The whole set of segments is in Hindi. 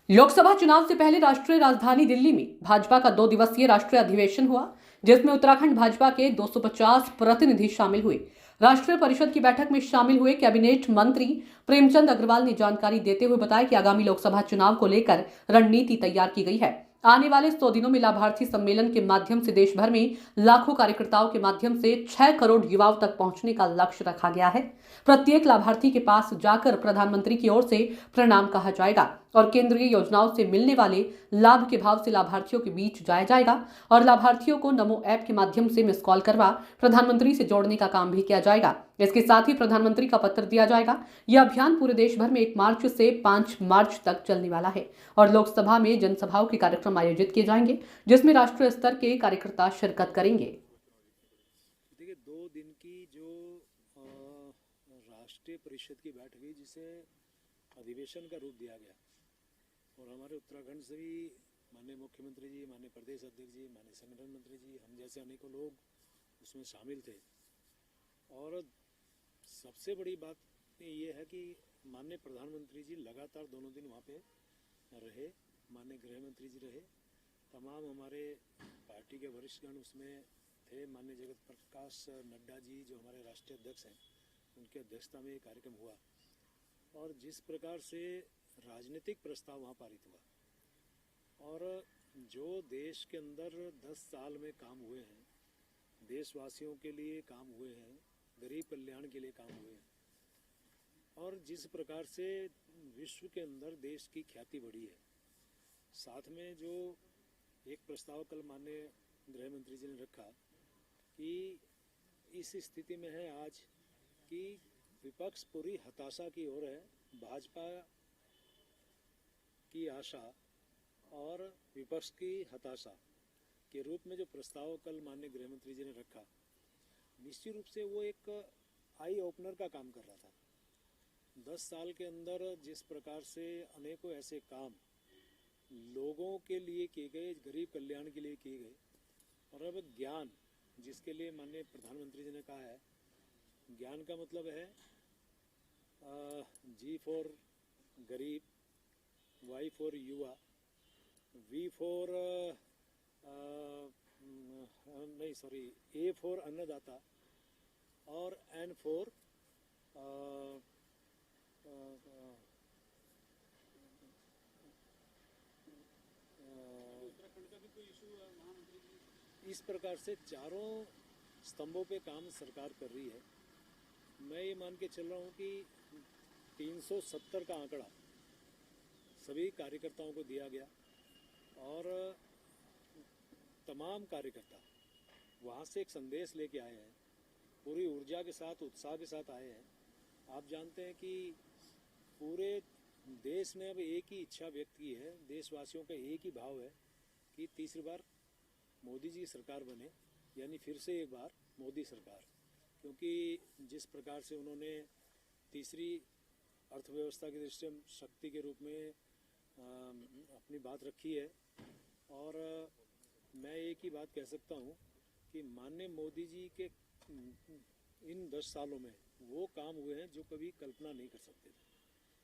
लोकसभा चुनाव से पहले राष्ट्रीय राजधानी दिल्ली में भाजपा का 2 दिवसीय राष्ट्रीय अधिवेशन हुआ, जिसमें उत्तराखंड भाजपा के 250 प्रतिनिधि शामिल हुए। राष्ट्रीय परिषद की बैठक में शामिल हुए कैबिनेट मंत्री प्रेमचंद अग्रवाल ने जानकारी देते हुए बताया कि आगामी लोकसभा चुनाव को लेकर रणनीति तैयार की गई है। आने वाले 100 दिनों में लाभार्थी सम्मेलन के माध्यम से देश भर में लाखों कार्यकर्ताओं के माध्यम से 6 करोड़ युवाओं तक पहुंचने का लक्ष्य रखा गया है। प्रत्येक लाभार्थी के पास जाकर प्रधानमंत्री की ओर से प्रणाम कहा जाएगा और केंद्रीय योजनाओं से मिलने वाले लाभ के भाव से लाभार्थियों के बीच जाया जाएगा और लाभार्थियों को नमो ऐप के माध्यम से मिस कॉल करवा प्रधानमंत्री से जोड़ने का काम भी किया जाएगा। इसके साथ ही प्रधानमंत्री का पत्र दिया जाएगा। यह अभियान पूरे देश भर में 1 मार्च से 5 मार्च तक चलने वाला है और लोकसभा में जनसभाओं के कार्यक्रम आयोजित किए जाएंगे, जिसमें राष्ट्रीय स्तर के कार्यकर्ता शिरकत करेंगे। देखिए, 2 दिन की जो राष्ट्रीय परिषद की बैठक हुई, जिसे अधिवेशन का रूप दिया गया और हमारे उत्तराखंड से भी माननीय मुख्यमंत्री जी, माननीय प्रदेश अध्यक्ष जी, माननीय संगठन मंत्री जी, हम जैसे अनेकों लोग उसमें शामिल थे। और सबसे बड़ी बात ये है कि माननीय प्रधानमंत्री जी लगातार दोनों दिन वहाँ पे रहे, माननीय गृह मंत्री जी रहे, तमाम हमारे पार्टी के वरिष्ठगण उसमें थे। माननीय जगत प्रकाश नड्डा जी जो हमारे राष्ट्रीय अध्यक्ष हैं, उनकी अध्यक्षता में ये कार्यक्रम हुआ और जिस प्रकार से राजनीतिक प्रस्ताव वहाँ पारित हुआ और जो देश के अंदर 10 साल में काम हुए हैं, देशवासियों के लिए काम हुए हैं, गरीब कल्याण के लिए काम हुए हैं और जिस प्रकार से विश्व के अंदर देश की ख्याति बढ़ी है, साथ में जो एक प्रस्ताव कल माननीय गृह मंत्री जी ने रखा कि इस स्थिति में है आज कि विपक्ष पूरी हताशा की ओर है, भाजपा की आशा और विपक्ष की हताशा के रूप में जो प्रस्ताव कल माननीय गृह मंत्री जी ने रखा, निश्चित रूप से वो एक आई ओपनर का काम कर रहा था। 10 साल के अंदर जिस प्रकार से अनेकों ऐसे काम लोगों के लिए किए गए, गरीब कल्याण के लिए किए गए और अब ज्ञान, जिसके लिए माननीय प्रधानमंत्री जी ने कहा है, ज्ञान का मतलब है जी फॉर गरीब, वाई फॉर युवा, वी फॉर ए फॉर अन्नदाता और एन फॉर इस प्रकार से चारों स्तंभों पे काम सरकार कर रही है। मैं ये मान के चल रहा हूँ कि 370 का आंकड़ा सभी कार्यकर्ताओं को दिया गया और तमाम कार्यकर्ता वहाँ से एक संदेश लेके आए हैं, पूरी ऊर्जा के साथ, उत्साह के साथ आए हैं। आप जानते हैं कि पूरे देश ने अब एक ही इच्छा व्यक्त की है, देशवासियों का एक ही भाव है कि तीसरी बार मोदी जी सरकार बने, यानी फिर से एक बार मोदी सरकार, क्योंकि जिस प्रकार से उन्होंने तीसरी अर्थव्यवस्था की दृष्टि शक्ति के रूप में अपनी बात रखी है। और मैं एक ही बात कह सकता हूँ कि माननीय मोदी जी के इन 10 सालों में वो काम हुए हैं जो कभी कल्पना नहीं कर सकते थे,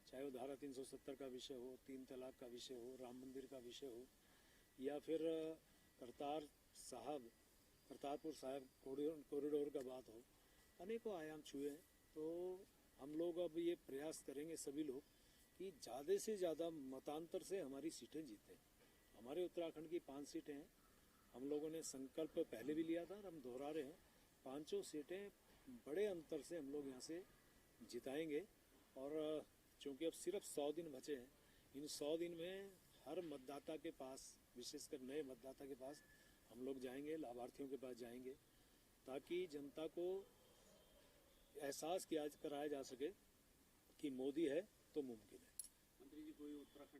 चाहे वो धारा 370 का विषय हो, 3 तलाक का विषय हो, राम मंदिर का विषय हो या फिर करतारपुर साहिब कॉरिडोर का बात हो, अनेकों आयाम छुए हैं। तो हम लोग अब ये प्रयास करेंगे सभी लोग कि ज़्यादा से ज़्यादा मतांतर से हमारी सीटें जीतें। हमारे उत्तराखंड की 5 सीटें हैं, हम लोगों ने संकल्प पहले भी लिया था और हम दोहरा रहे हैं, 5 सीटें बड़े अंतर से हम लोग यहाँ से जिताएंगे। और चूँकि अब सिर्फ 100 दिन बचे हैं, इन 100 दिन में हर मतदाता के पास, विशेषकर नए मतदाता के पास हम लोग जाएंगे, लाभार्थियों के पास जाएंगे, ताकि जनता को एहसास कराया जा सके कि मोदी है तो मुमकिन है। मंत्री जी, कोई उत्तराखंड